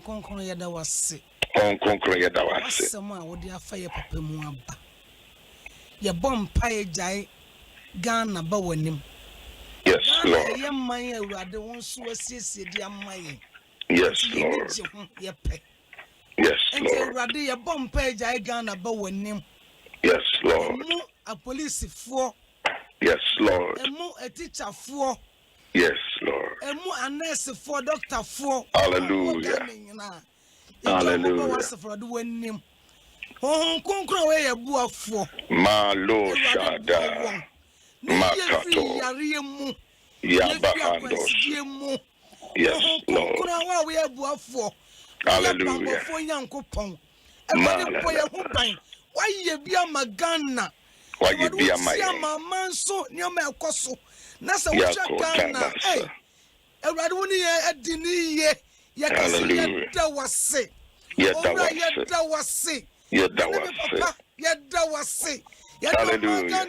Concon Yada was sick. Concon Yada was sick. Someone would have fire papa muaba. Your bomb pie jai Ghana Bowenim. Yes, Lord. Young Maya, rather one so assist dear Maya. Yes, Lord. Yes, Lord. Rather your bomb page I Ghana Bowenim. Yes, Lord. A police for. Yes, Lord. A teacher for. Yes, Lord. A nurse for, doctor for. Hallelujah. Hallelujah. For the winning. Oh, conquer away a boa for. Malo Shada. Makato. Yabahandos. Yes, Lord. Hallelujah. Why you be a Magana? Why you be a man so near my coso? Nasa Ghana. Hey, a Radunia at Dini, Yakasi, that was sick. Yet that was sick. Yet that was sick. Hallelujah.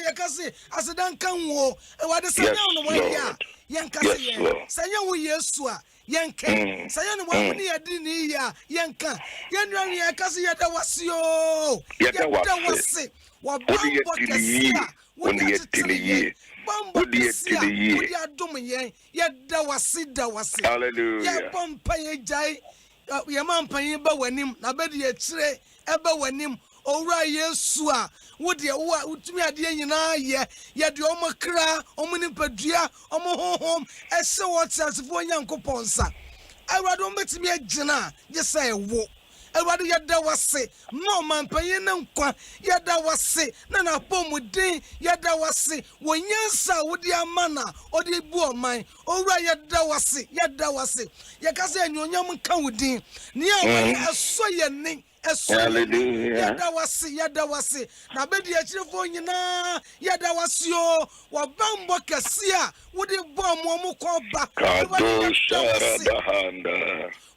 Yakasi, as a Duncan war, and what is the one ya? Yankasi, Sayan, Yesua, Yanka, Sayan, 1 year didn't Yanka, Yan Yakasi, that was yo. Yet that was sick. What do you when you till a year? What do you till a year? Adom Ahengua, yet that was it. Hallelujah. Pompey Jai, your man paying Bawanim, Nabedi Tre, Ebawanim, Ora Yesua, would you what to me at the end? Yet the Omakra, Ominipadia, Omo home, and so what's as for young Coponsa. I rather met me a Jana, just say a walk. Everybody yada was say, no man paying no qua, yada was say, Nana pom with day, yada was say, when yansa with your manna or the boy mine, or yada was say, Yakasa and your young come with him. Near I saw your name. Yada was say, now bedi a telephone yada was yo, or bambo cassia, would you bomb one call back?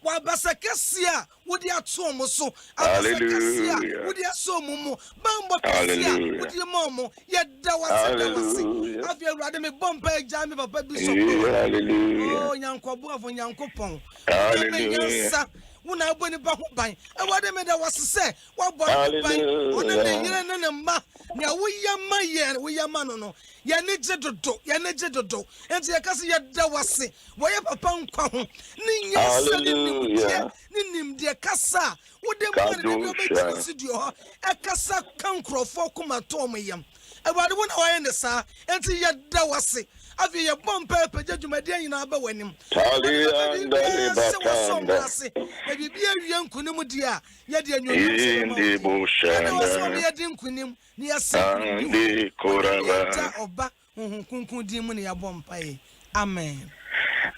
Wabasakasia would ya tomo so Abasakasia would ya so mumu Bamba Kasia would ya momo yet that was have you rather me bomb jammy papa Bishop oh Yankwa for Yankopon hallelujah Una boni ba ho ban e wade me da was say what boy ban on the yere ne ma na wo yama no ya ne je dodo enti ya kase ya da wase wo ya papa nkwa ho ni nyasa ni nim de kasa wo de mo de be ti studio ho e kasa kankrofo kuma to mo yam e wade wo na wo ye ne sa enti ya da wase afi ye bomb paper judgment nyina ba wanim e bibia wian kunim dia ye de anwom ndi bushana ye de nkunim ni asa ndi koraba oba kunkun di mu ne ya bomb pae amen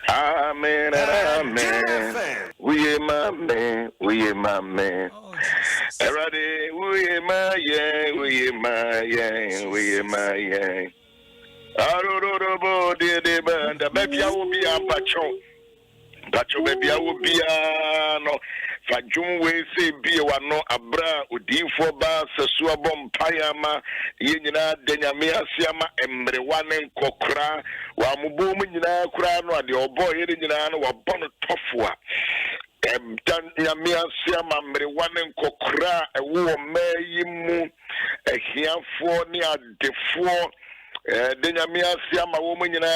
amen amen we my man everybody we my Arorobo de banda baby I will be a pacho baby I will be no fajum we say be one no abra udifo ba sesua bom payama yenyina denyame asiama emre wane kokra wa mubo mu nyina kra no ade obo ye nyina no wa bono tofo a dan nyame asiama emre wane kokra ewo mayi mu ehiafo ni adefo denyame asiama wo mu nyina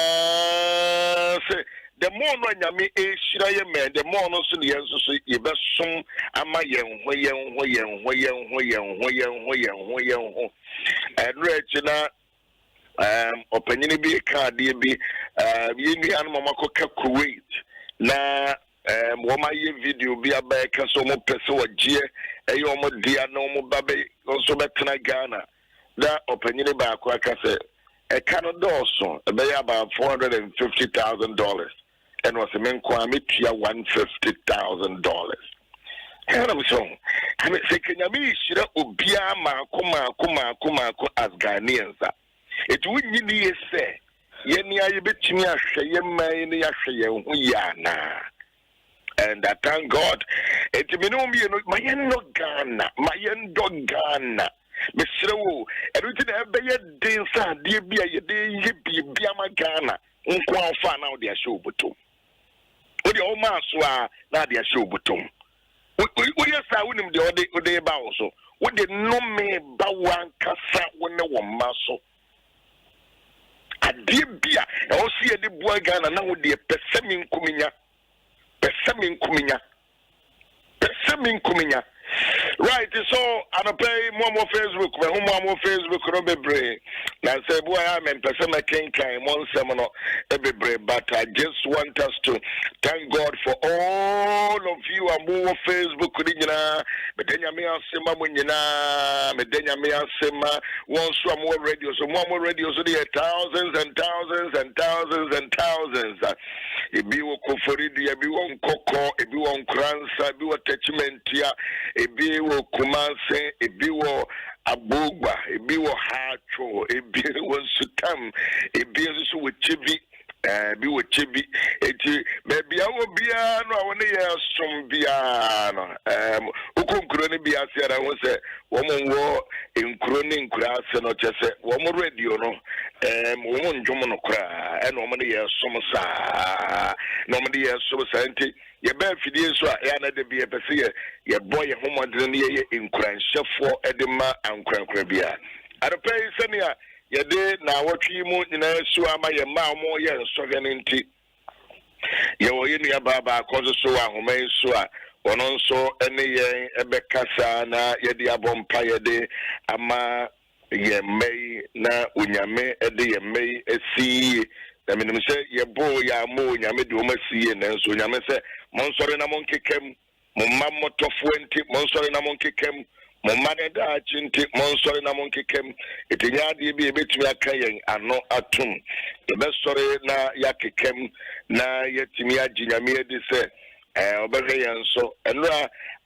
se the more no nyame ehira ye me the more no so ne yenso so yebesom ama yenho enrechi na opanyini bi ka de bi yenu anu makoka Kuwait na wo ma ye video bi aba ka so mo pese wagye eyo mo dia na mo babe so betena Ghana da opanyini ba akwa ka se a Canadorson, about $450,000, and was a man kwame $150,000. And I'm so, I mean, can you be sure Ubia kuma as Ghanaians? It wouldn't be say, Yenya, you bet me a shayma, yana. And I thank God, it's been no Ghana, my Ghana. Mesrewo everything ebe ye din sa de bia ye de ye bia ma Ghana nko anfa na o de show boto What the old master now they show button. What you say when him the other about also? What the no me bawan kasa when the one maso. A dear beer, I will see a deep boy gun and now with the persimmon kuminya. Right, so I pay more Facebook, more Facebook, Robert. Now say, boy, I'm in Persona King Kai, one seminar, every but I just want us to thank God for all of you are more Facebook, Medenya Mia Sema Munina, Medenya Mia Sema, one more radios, so more radios, so there thousands and thousands and thousands and thousands. If you will Koforidi, if you want Coco, if you want Kransa, if you want Techimentia, if wo Kumase, ebiwo Abugba, ebiwo Hacho, ebiwo Sutam, ebiwo so with Chibi, biwo Chibi, maybe I will be no, I want to hear some piano. Ukunkroni biasia, I was a woman war in Kroning grass and not just a woman radio, no, woman Jomono cry, and normally hear some sa, normally hear some scientific. Your bad videos are another be a pesia, your boy, a home in Cranshaw for Edema and Crancrabia. At a place, Senia, your day now what you moon in a suama, your ma more years, Sovian in tea. Your in your baba, causes so who may sua, one also any a becasana, ye Adom Ahengua, ama ye may na unyame, Eddie may see. I mean, say, your boy, ya mo, yame do see, and so yame say, Monsori na monkey kem, Mamma to 20, Monsori na monkey kem, Mamma da chinti, Monsori na monkey kem, it in yadi be a bit me a kayang, and no atum. The best story na yaki kem, na yetimia jinamia de say, so, and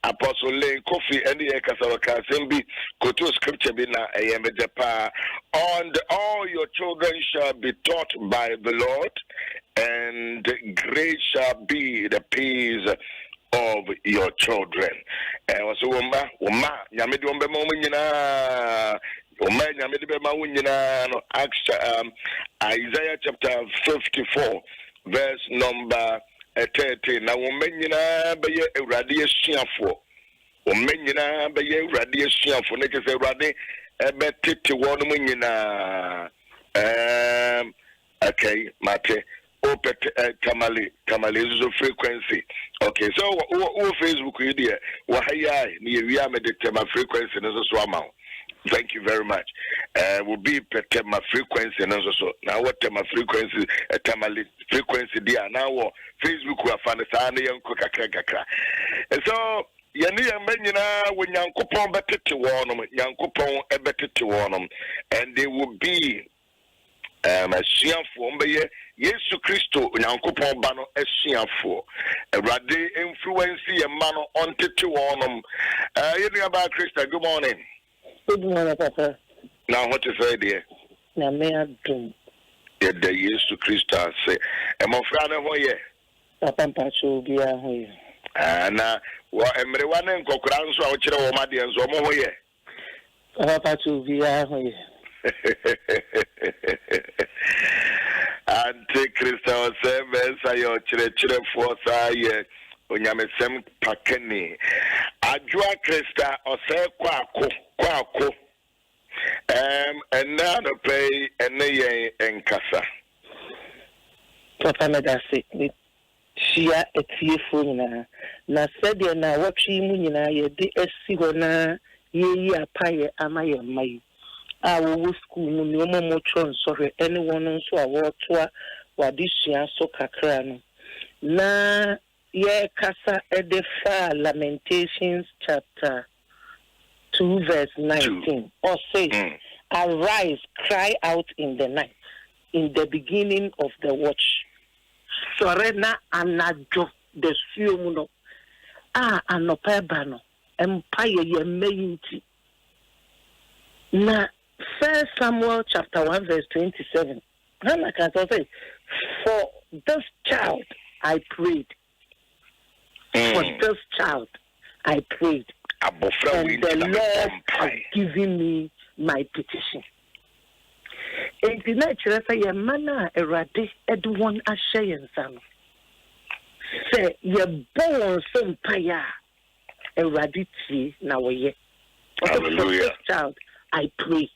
Apostle Lane Coffee and the Ekasawaka Sembi, Koto scripture bina ayamedapa, and all your children shall be taught by the Lord, and great shall be the peace of your children. And so, Yamidombe Momina, Isaiah chapter 54, verse number 13. Now, Menina be a radiation for. Menina be a radiation for. Next is a radi. Ebetiti one Menina. Okay, Mate. Opet Tamale is frequency. Okay, so Facebook idea. Wahaya we are my frequency and so amount. Thank you very much. Will be my frequency and also now what my frequency tamale frequency there now Facebook will find the young kakra. And so yani menina when yankopon better to warn them, yankopon better to warn them, and they will be a sianfo mbeye Yesu Christo yankopon bano a sianfo a rade influence a man on to warn them. You know about Christa. Good morning. Good morning, Papa. Now, what is the idea? Now, may I do? Yeah, the years to Christ say, I'm a friend of you. Papa, Pacho, be a way. Now, what am I one and Cocran, so I'll chill over my dear, so more here. Papa, Pacho, be a way. Auntie Christa, service, I your children for say, when I'm a sem pakeni. Ajua Christa, or say, Quaco. And now the pay and the enkasa. Papa, that's it. She a tearful na said, na what she mean, ye de Sigona, ye a pie, am I my. I will school no more chon, sorry, anyone else who are water, what this year so cacran. Na ye casa edefa Lamentations chapter 2 verse 19 or says, arise, cry out in the night, in the beginning of the watch. Sorena anajo the siumuno anopebano empire ye meinti. Na 1 Samuel chapter 1 verse 27. Hannah can say, for this child I prayed. For this child I prayed. And the Lord has given me my petition. And the nature say a manna erade edwon ashayen sam. Say you're born some paya. Eradicate now we. Hallelujah. For this child, I pray.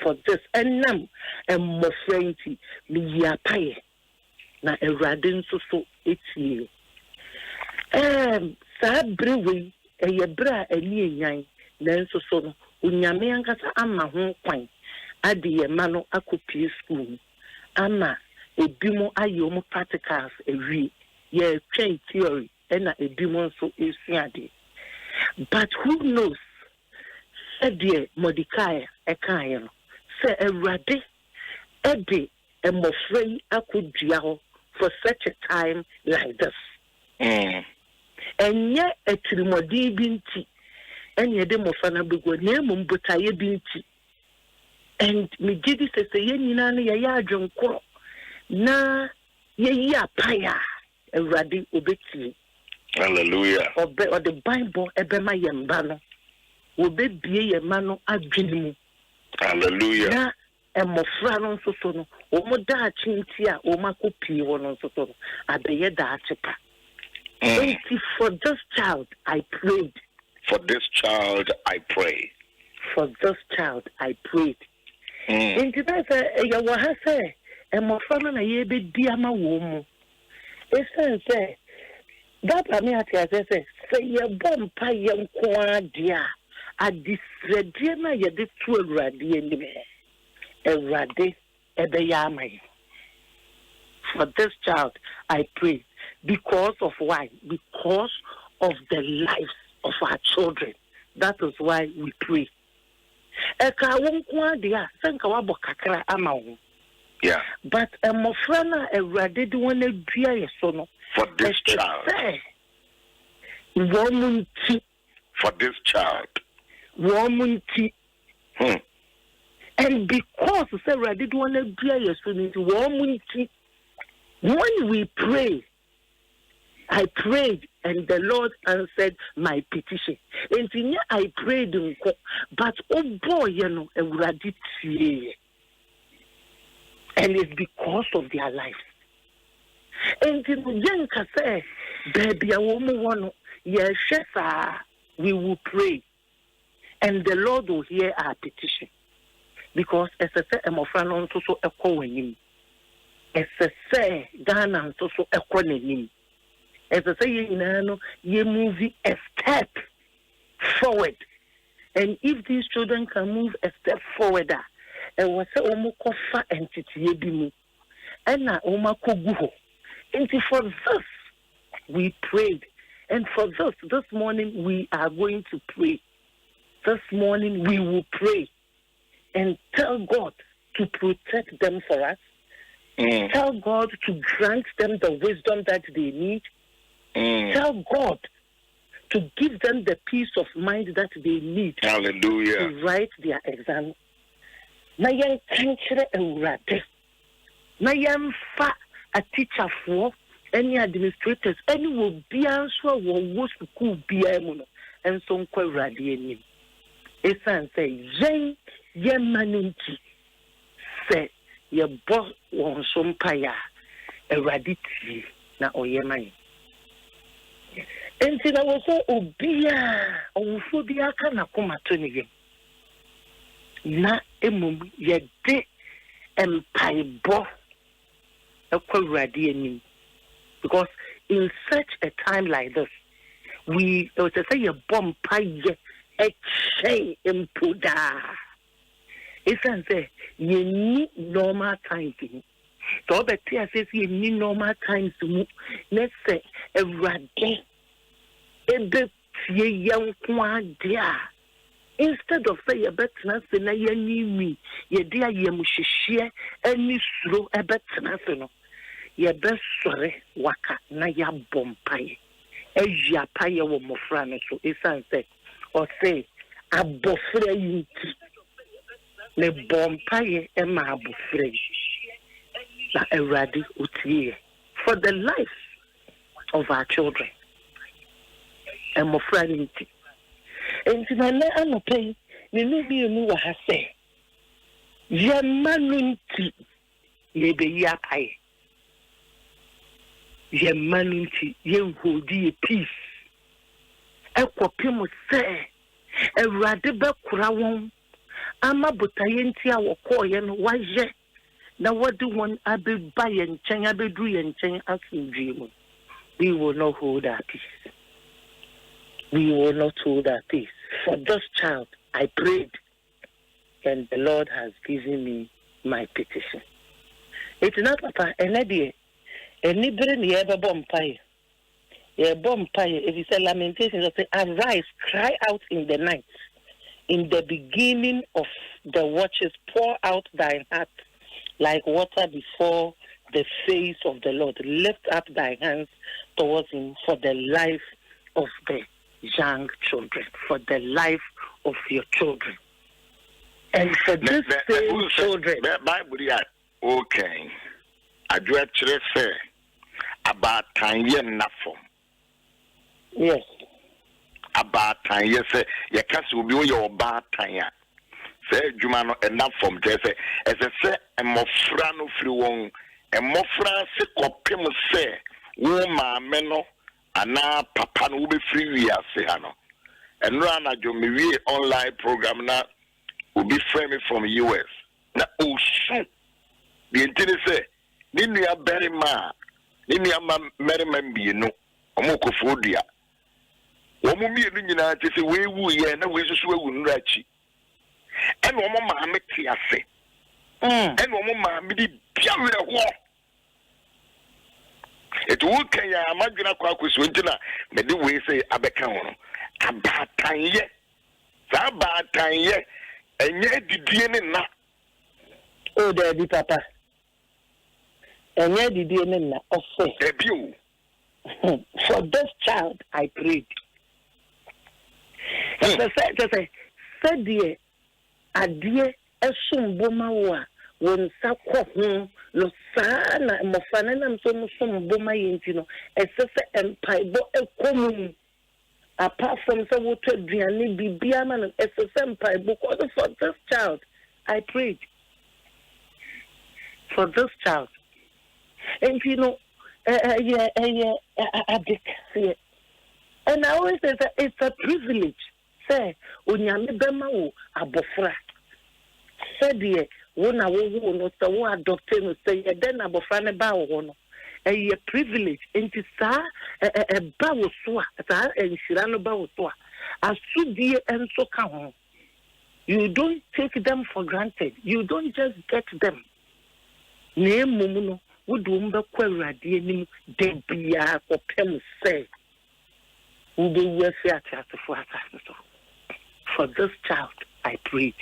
For this and now, and more friendly, me ya pay. Na eradin so it's you. Sabri a yebra a near then so unyame ankasa ama ho kwan ade ye mano akopie school ama ebimo ayo mo practicals ewie ye train theory na ebimo so esuade. But who knows said Mordecai ekan no say Erade ede emofrei akodua ho for such a time like this. And yet a trimodi binti and ye de mofana bego name mbutaye binti. And me gidi se ye na ya adwonkoro na ye ya paya Erade obeti. Hallelujah. Or the Bible ebema yemba no obebie yema no adwene. Hallelujah. Na emofra no so no omo da achinti a o makopie wono so no abeye da achepa. For this child I prayed. For this child I pray. For this child I prayed. Inti na ya wa ha say emofra na ye be di ama wo mu. Esen say that I mean say ye bompa ye nko adia adisrede na ye de tu Awurade anim. Awurade ebe ya amai. For this child I pray. Because of why? Because of the lives of our children. That is why we pray. Yeah. But mofrana Awurade de wona dua ye so no. For this child. For this child. And because Awurade de wona dua ye so no, when we pray, I prayed and the Lord answered my petition. And I prayed, but oh boy, Awurade tie. And it's because of their lives. And in say, baby, a woman one, yes, we will pray. And the Lord will hear our petition. Because as I said, I'm offering so a coin. As I say, Ghana so a coin. As I say, you move a step forward. And if these children can move a step forward, and was a omokofa entity yebimu, and na omakoguho. And for this, we prayed. And for this morning, we are going to pray. This morning, we will pray and tell God to protect them for us. Tell God to grant them the wisdom that they need. Tell God to give them the peace of mind that they need. Hallelujah. To write their exam. Na yan kankere Awurade. Na yan fa a teacher for any administrators, any will be answer wo school bia mu no. And so nkwa Awurade anim. Esan say yen manunti say ye bo won so mpaya Awurade tie na oyeman. Enti na wo so obia owufo bia ka na koma to ne yem. Na emum ye de empaibo ekwa Awurade anim. Because in such a time like this, we say ye bomb paye e impuda. It's say ye need normal times. So the tia says ye need normal times. Let's say Awurade ebe tie yan kwa dia. Instead of say ye betna se na ye ni ye dia ye muhihie ani suro e betna se no ye be sore waka na ya bompaye eja paye wo mofra no so esan say or say abofra yinti le bompaye e ma abofra na Awurade utie for the life of our children and mofra yinti. And to my little pay, you knew what I say. Yamanunti, ye be yapai. ye manunti ye hodi peace ekopim se ewrade be kura won ama botaye nti a wokoye no waje na wodi won abeba ye nchen abedu ye nchen asundwemu. We will not hold our peace. We will not hold our peace. For this child, I prayed, and the Lord has given me my petition. It's not Papa, anybody ever bumpire. If you say lamentations, say, arise, cry out in the night. In the beginning of the watches, pour out thine heart like water before the face of the Lord. Lift up thy hands towards him for the life of the young children, for the life of your children. And for these same children. Okay. I do actually say about 10 years enough. Yes. About 10 years, you can't be your bad 10 years. Say, Jumano enough from there. As I say, a more frano free one. And more France, copim say, Woma meno, and now Papa will be free. We are saying, and run a Jomi online program now will be framing from US. Now, oh, shit. The intended say, Ninia Berry Ma, Ninia Merriman be no, Omoko Fodia. Omumi Nina say, we woo ye, and we just will rachi. And Omama Mekiase. And Omama Midi Piawea war. It will can ya imagine a quackus winter, but the way say Abekano. A bad time yet. A bad time yet. And yet the DNA na. Oh, Daddy Papa. And yet the DNA na. Oh, for this child, I prayed. As I said, dear, a dear, a soon boma when Sako no sana mofanana so boma yintino esese empire bo ekomu apart from some water diani bibiama no esese empire bo for this child I prayed for this child. And you know and I always say that it's a privilege say onyame bema wo abofra said ye wona wo no so wo adopt no say then abofra ne ba wo no a privilege enti sa ba wo so a sa enhira no ba wo so a asudie enso ka ho. You don't take them for granted. You don't just get them. Ne mumu no wo do mba kwa urade anim de bia ko pem say wo be wefi atafo atafo so. For this child I prayed.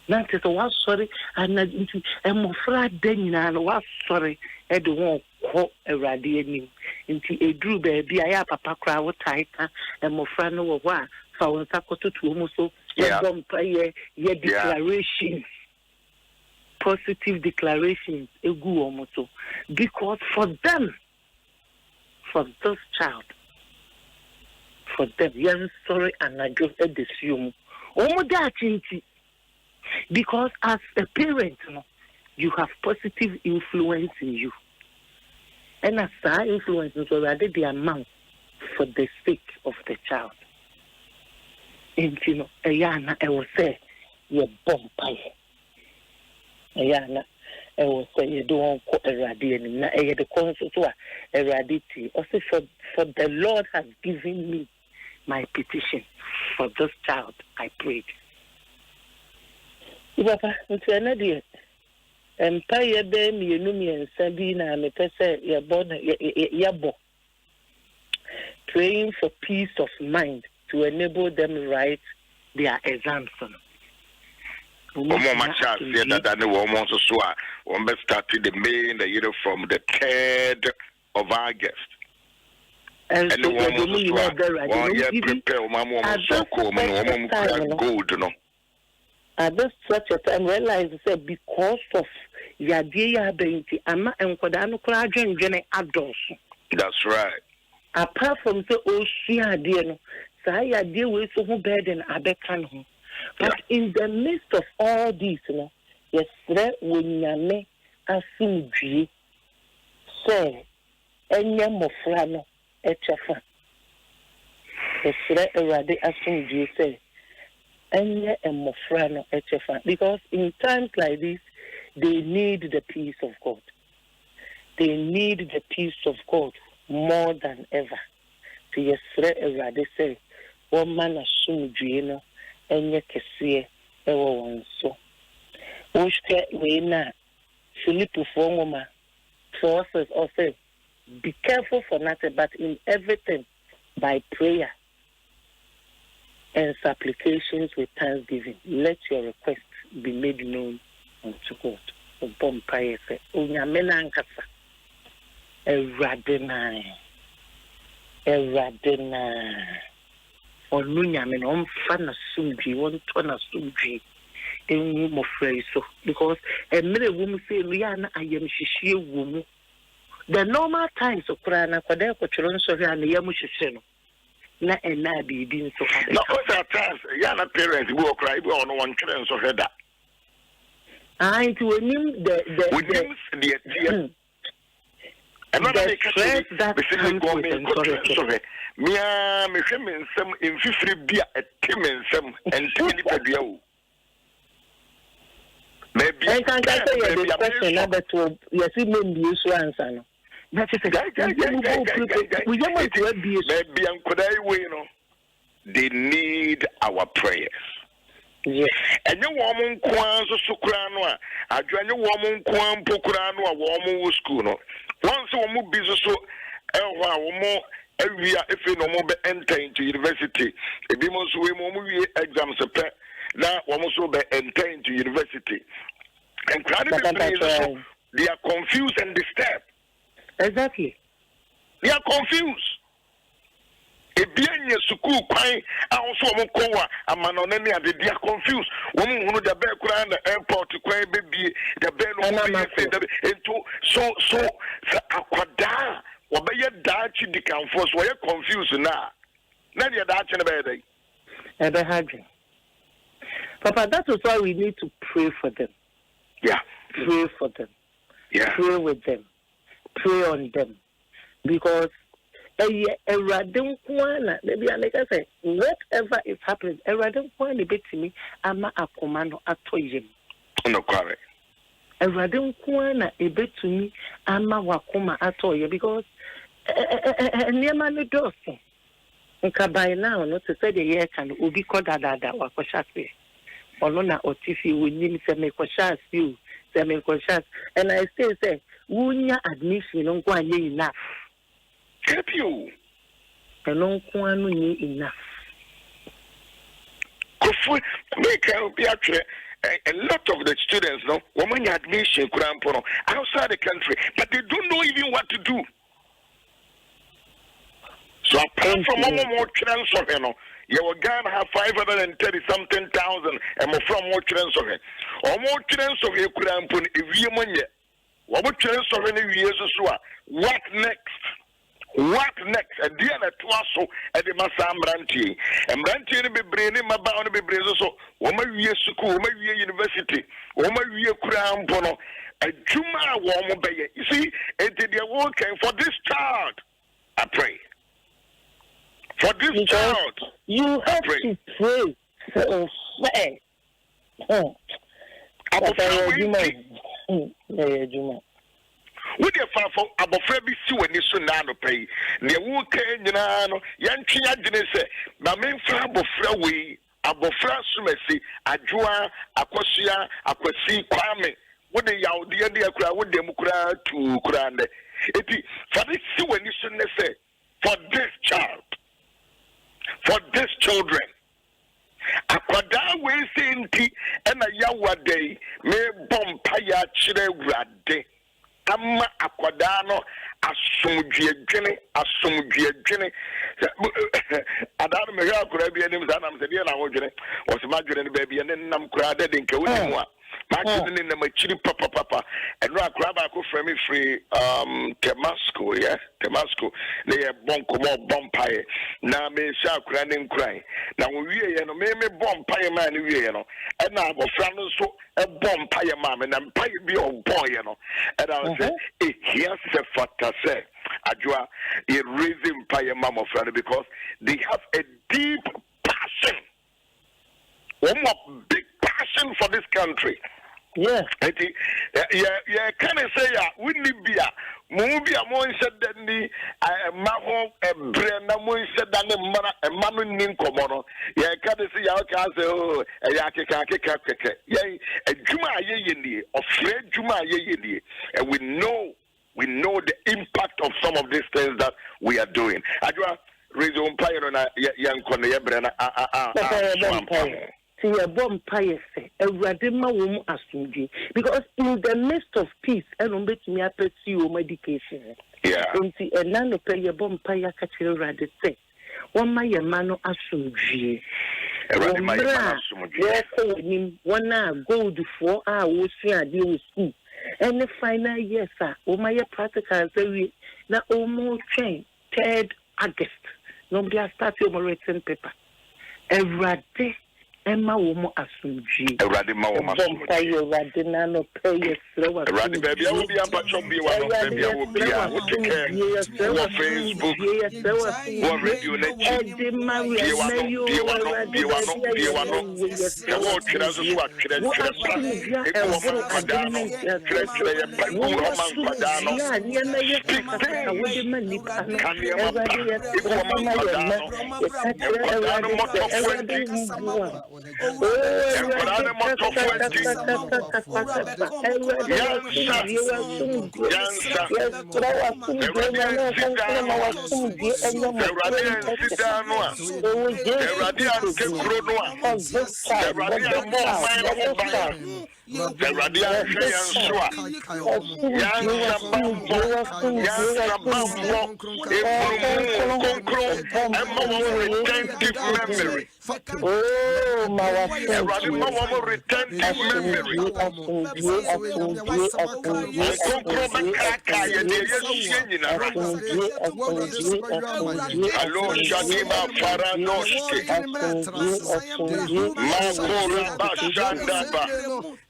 Now it's a was sorry and into a more friend and was sorry at the one call a radiating into a drew baby. I have papa crowd tighter and more friend over one for to almost so ye declaration, positive declarations, a good almost so because for them, for this child, for them, young sorry and I just assume almost that because as a parent, you have positive influence in you. And as that influence is already the amount for the sake of the child. And you know, Ayana, I will say, you're bumpy. Ayana, I will say, you don't want a radiant, the concept of a radity. Also, for the Lord has given me my petition for this child, I prayed. Papa, into another empire be me and Sabina and Yabo praying for peace of mind to enable them to write their exams. Mama Charles said that the woman so one started the main from the 3rd of August. And the woman prepare Mama so cool, gold, no. At this such a time, realize that because of Yadia Benti, Ama and Kodano Krajan Gene adults. That's right. Apart from the Oshia dear, Saya deal with so bad and Abekan. But in the midst of all this, yes, when Yame Asumji say, enye mofra no echefa esre erade asumdue say enye mofra no echefa because in times like this they need the peace of God. They need the peace of God more than ever. To yesre erade say woman asumdue no enye kese ewo wonso wohwe we na Philip Fongoma forces or say be careful for nothing but in everything by prayer and supplications with thanksgiving let your requests be made known unto God. Obom prayer say onyamena ankasa eradena onunyame no mfa na sumdwi wonto na sumdwi enwu mofrɛ so because emre wum say ria na ayam hihie wum the normal times okra na kwada kwotwero nso hwe na yam hihie no na ena bibi nso ade na all that times ya na parents bi okra ibi ono won twere nso hwe da it will mean the and not the stress that comes with Mia me hwem nsem emfifiri bia etem nsem enti ni padua o maybe I can't answer your question but you see me be so answer no that is maybe ankodai we no they need our prayers. Yes. And you woman kwan so kura no a adwane woman kwan pokura no a woman wo school no once woman busy so ehwa woman awia efe no mo be enter into university ebi mo so we mo wi exams pe na woman so be enter into university and so they are confused and disturbed. Exactly. They are confused. Ebianye school kwan also mo kowa amanone ne ade they are confused. Woman hunu da be kura na airport kwan be bi da be no into so akwada obeye dachi dikanfo so we confused na dey dachi na be dey ebe hagin Papa, that is why we need to pray for them. Yeah. Pray for them. Yeah. Pray with them. Pray on them. Because whatever is happening, ama akomano atoyem. No correct. Ama wakoma atoye because by now, not to say the year can ubi kodada wakoshasi. Olona otifi winim semekosha you semekosha and I still say wunya admission on kwa enough. Help you. And enough. A lot of the students no woman admission outside the country, but they don't know even what to do. So apart from more children, you will Ghana have 530 something thousand and more from more children of it. Or more children of it could have put a view money. What children of any years or what next? What next? A dear at Twasso at the Massam Branty. And Branty be bringing my bound to be brazen so woman year school, woman year university, woman year crown pono, a Juma woman bay. You see, it did your working for this child. I pray. For this child, you have to pray for faith. With your father, Abofrebi see when you soon now pay. The woke, you know, Yantia didn't say, Mamin Frabofrewe, Abofra Sumesi, Ajua, Akosia, Akwasi, Kwame. What the yaw, the idea crowd, what them cry to Grande. It is for this see when you soon say, for this child. For these children, Akwada we senti ena yawa day me bompaya chire wrade. Ama akwada no asomdwe dwene. Adano me akura bi anim zanam se de na wodwene. O se madwene ne ba bi ne nam kura de nke woni mu a. Martin in the machine papa and rock rabba go from me free Temasco, yeah, Temasco. They are bonpire. Now me shark running cry. Now we are me bonpire man, and now go from so a bonpire man and empire be your boy, and I say, here's the factor say, Adwa, a raising pire mama friend because they have a deep passion. One more big passion for this country. Yeah. Yeah, can I say, we need be a movie a more said than the Maho, a brand, a more said than a Manu Ninkomono. Yeah, can I say, I can say, oh, a Yakaka, yea, a Juma Yeni, or Fred Juma Yeni, and we know the impact of some of these things that we are doing. Adwa, reason Empire on a young Cornelia See a bomb pie say a radima woman assumed because in the midst of peace and make me pursue medication. Yeah. And see a nano pay a bomb pie catcher rather say. One my mano assumed ye. One gold for our ocean deal with school. And the final year, sir, my practical theory now almost train 3rd August. Nobody has started on written paper. Every day. Emma woman assumed a radima woman. Radina no pay slower. Baby, I will be a patch of you. Baby, I will be a Facebook. What radio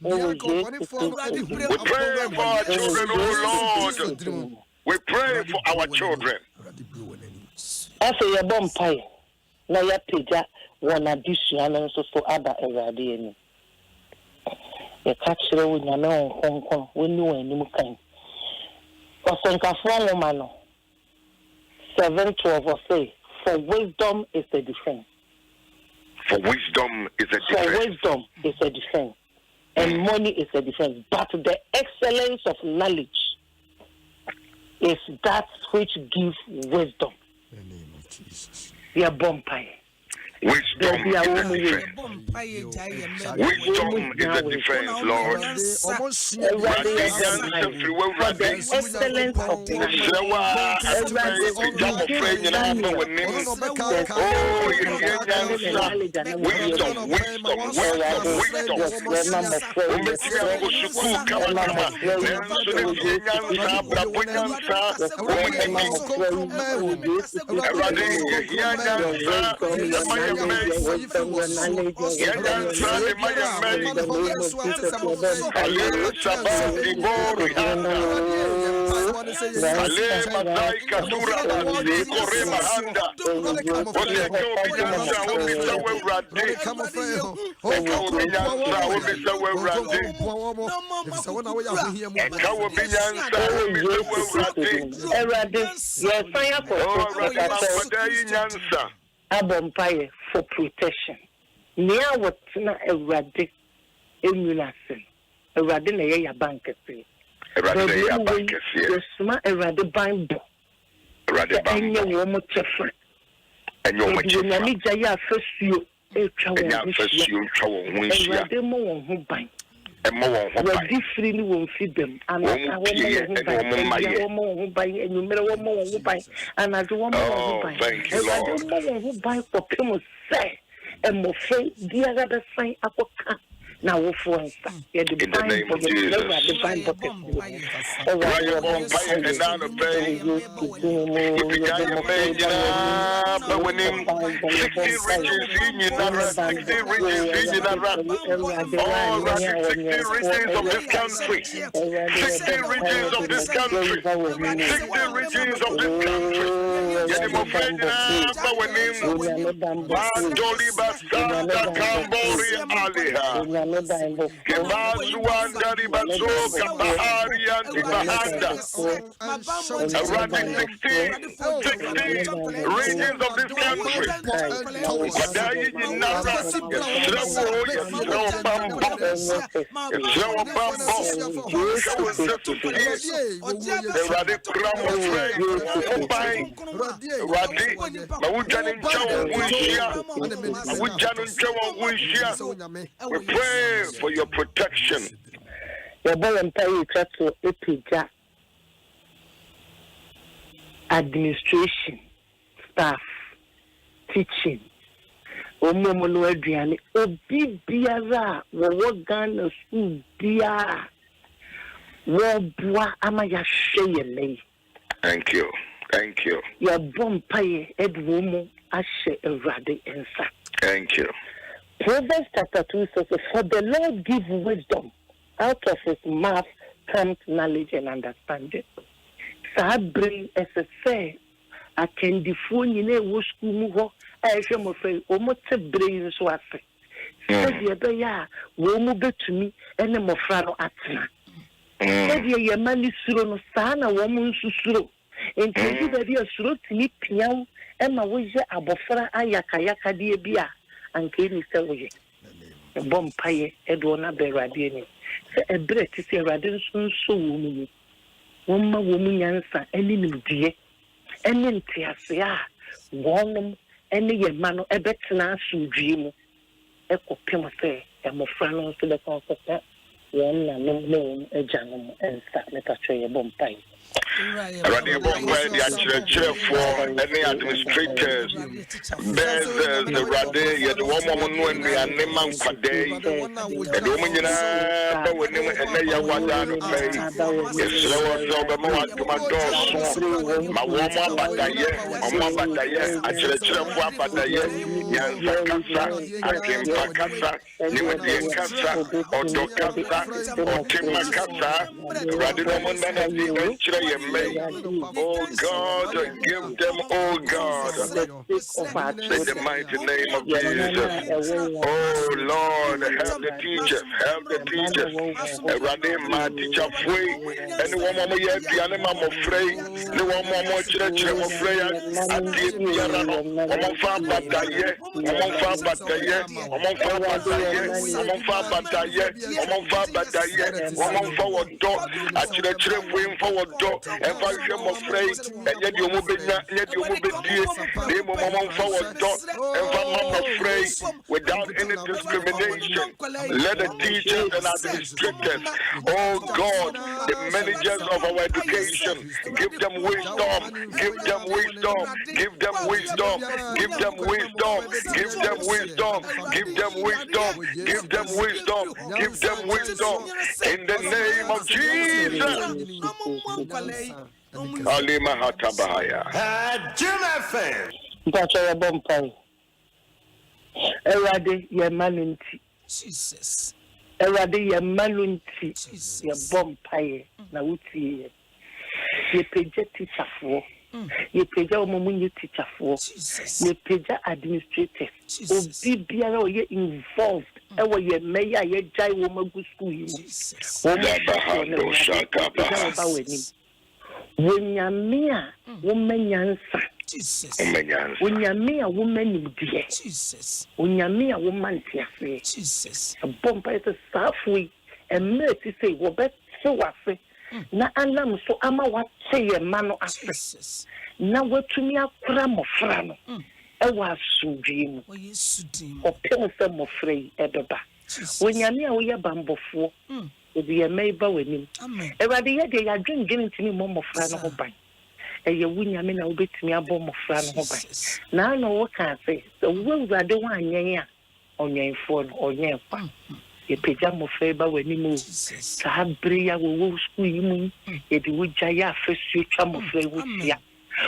We pray for our children, oh Lord. We pray for our children. I say a bomb pie. Now you take one addition and so other irradiating. A catcher with your own Hong Kong, we know any kind. Or think of one woman. 7:12 or say, for wisdom is a defense. For wisdom is a defense. For wisdom is a defense. And money is a defense. But the excellence of knowledge is that which gives wisdom. In the name of Jesus. We are bomb pie. Wisdom is a defense. Wisdom is a defense, Lord. For the excellence of Adom Pie for protection. Near what's not a radic immunization. A radin bank. A smart a radic bind. A radic and your woman different. And your woman Jaya first you a chow who bind. And more freely won't feed them. And I who buy and you never more who buy. And I do one more who buy. Who buy for Pimo say. And more say, dear other sign up Now, in the name of Jesus. We pray for your protection. Administration, staff, teaching. Omomolo Adriani, Obi Biara, Wogana School Bia, Wobwa Amaya Shayele. Thank you. Thank you. Your Bompaye Edwomo Ashe Erade Ensa. Thank you. Proverbs chapter 2 says, for the Lord gives wisdom, out of his mouth comes knowledge and understanding. Sabre as a say, I can defone in a school. I am afraid almost a brain so I say. Said the other ya, womu bet to me, and a mofrano atna. Said ye mani suro sana woman susuro. And tell you that you are suro to me piano, and my way abofra ayakayaka dear bia, and came Mr. A bomb pie, Edwana Beradiani. A breath is a radinson so woman. One woman answer any dear, and then Tiasia, warm. Any man, a better dream. A copy say, and my friend to the concert. One no, a janum, and start let us say a bomb pie. Radio Bombay, the church for any administrators, there's the Rade, the woman when we are named Quade, and the woman and they are one down to pay. It's slower, so the more to my door. My woman, but I church for Pataye, Yansakasa, Akim Pakasa, Nimadian Kasa, or Dokasa, or Timakasa, Radinoman, oh God, give them, oh God, in the mighty name of Jesus. Oh Lord, help the teachers, Radim, my teacher, free, and one more year, the animal of free, the one more church of free, I did Yarano, among far Bataye, among far Bataye, among far Bataye, among far Bataye, among far Bataye, among forward door, at the church wing forward door. And for him afraid, and yet you move it, yet you move it, name of Mamma forward dot, and for Mamma afraid, without any discrimination. Let the teachers and administrators, oh God, the managers of our education, give them wisdom, give them wisdom, give them wisdom, give them wisdom, give them wisdom, give them wisdom, give them wisdom, give them wisdom, in the name of Jesus. Alima Hatabaya. Jim FM. That's a bumpy. Erade, your manunti. Jesus. Erade, your manunti. Your bumpy. Nauti. Ye peja teacher for. Ye peja omumunye teacher for. Ye peja administrator. Obi biara ye involved. Ewa ye meya ye jai womagu school. Wonyamia woman yansa. Jesus. Wonyamia woman dear. Jesus. Wonyamia woman tiafe. Jesus. A bomb is a halfway and mercy say, well, bet so I say. Na anam so ama what say a man of Jesus. Now what to me a cram of frano. I was so dream. Or pin some of free at the back. Wonyamia we are bamboo for. Be a neighbor with him. Every day I drink getting to me, Mom of Fran Hobby. And you win your men, I'll bet me a bomb of Fran Hobby. Now I know what I say. The world I don't want ya on your phone or your phone. ye peja mo feba weni mu sa bria wo school yimu ye di wuja ya fesu twa mo fe wusia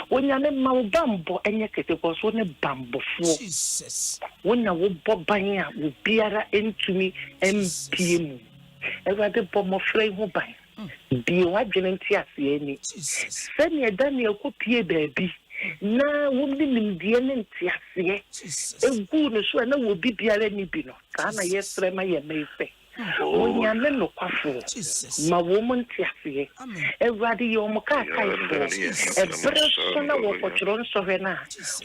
wonya ne ma bambo enye kete ko so ne bambo fo Jesus wonya wo boban a wo biara entumi empiem Ewade bo mo frɛ ho ban bi wadwene nti ase ani sɛnea Daniel kopie baabi na womni nimdie ne nti ase egu no so na wo bibiara ni bi no ka na yɛfrɛ ma yɛ meife onyame no kwafo ma wo mo nti ase Ewade yɛ mo ka kai fo ebre so na wo kɔtoro nsɔhwɛ na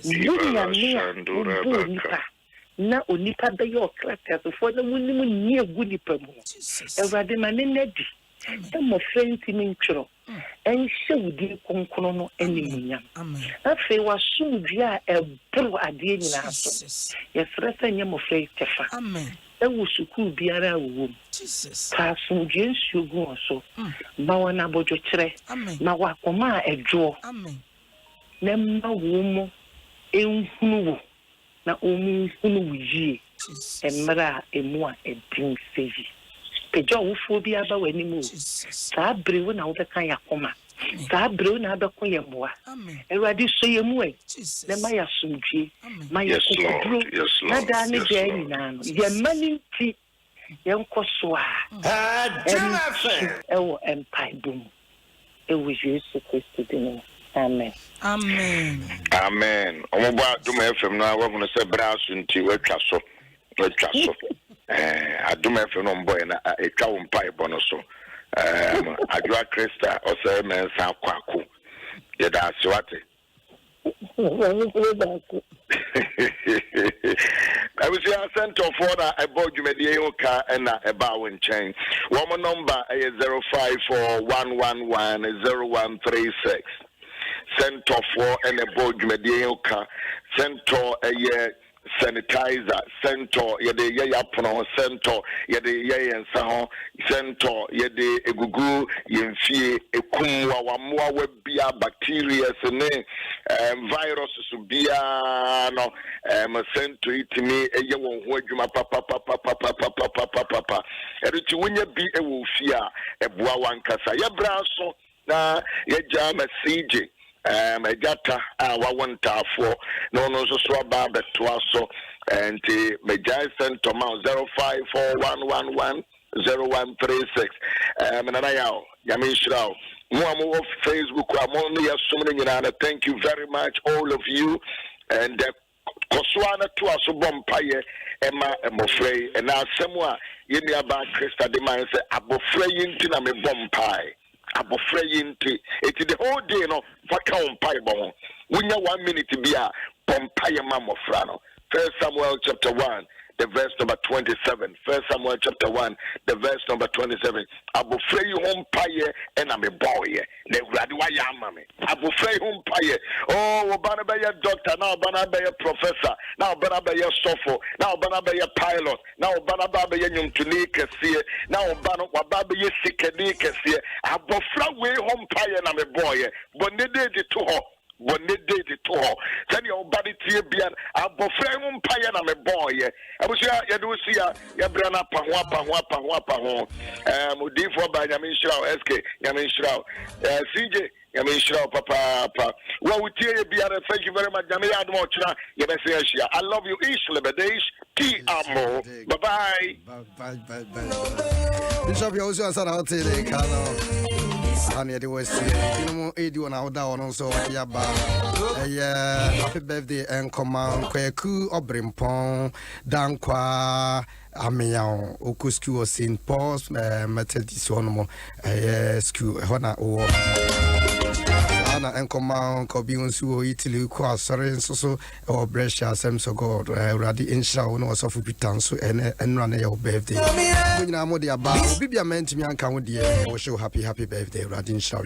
wonyame a wo nipa na onipa be yo krakas fo na munim ni egu nipa mu Ewade ma ne nadi e mo fenti mi ntworo en hwudi konkono no enimunyam afi wa sumdua ebro ade nyina so yesre sanya mo frɛ tefa e wo suku biara wo ka sumdue nsugu so ma wana bojo kyerɛ na wa koma edwo na ma wo mo enhunu wo na omu hunu wuji emra emu a edin seji pejo wo fo bi aba wani mu sa brewu na wo beka yakoma sa brewu na abeko yemoa Ewade so yemu e na ma ya sumdue ma ya kokodro na da ne je nyina no ye mani ti ye nkoso a ewo empire boom ewo Jesus Christ dino Amen. Amen. Amen. Omoba Adom FM na wa hono se braso nti watwa so. Adom FM no mboy na etwa wo mpai bo no so. Adwa Krista o se mensa kwako. Ye da aswate. I was here center for that about you media car and a bow chain. One number is 054-111-0136. Center for and a board media car. Center a year sanitizer. Center yede yapono. Center yede yan saho. Center yede egugu yemfie ekumwa wamwa webia bacteria sene virus subia no center itimi eye won ho adwuma papa eriti wonya bi ewo fia eboa wankasa yebra so na yeja masije Megata wawantafo no so aba betwa so enti mejai center ma 054-111-0136 menana yawo yami shrao mo Facebook mo no yasumne nyina. Thank you very much all of you and koswana to aso bompaye ema emofrey and asemu a yemi aba Krista de man say abofrey yinti na me bompaye abofrey yinti eti the whole day no faka ompaye bo wunya 1 minute bia bompaye ma mofra no. 1 Samuel chapter 1 the verse number 27. 1 Samuel chapter 1 the verse number 27. Abofrey hompaye and I'm a boy ne wradi wa yama me abofrey hompaye oh obana be your doctor now obana be your professor now obana be your sofo now obana be your pilot now obana be your nyumtuni kese now obana waba be your sikani kese abofra we hompaye na me boy but ne dey to ho when they did it to her. Send your body to your beard. I'm bofrem paya na me boy. I was here, you do see ya brana pahwa. Mudi for by Yamin Shrao, SK, Yamin Shrao, CJ, Yamin Shrao, Papa. Well, we tear you, thank you very much. Yamin Admochna, Yamin I love you, Ish Lebedesh, T Amo. Bye. Bishop Yaw Owusu-Ansah out today, Carlo. And the West, you know, 81 out down so yaba. Happy birthday and command Kweku Obrimpon, Dankwa, Amiao, Oku School of St. Paul's, Methodist Sonomo, school, Hona or Anna and command Kobiunsu, Italy, Sorry, so or Brescia, Samso God, Radi Insha, no, so for Pitansu and run your birthday. When I'm with the about, be a man to me and come with you, show happy birthday, Radin Shaw.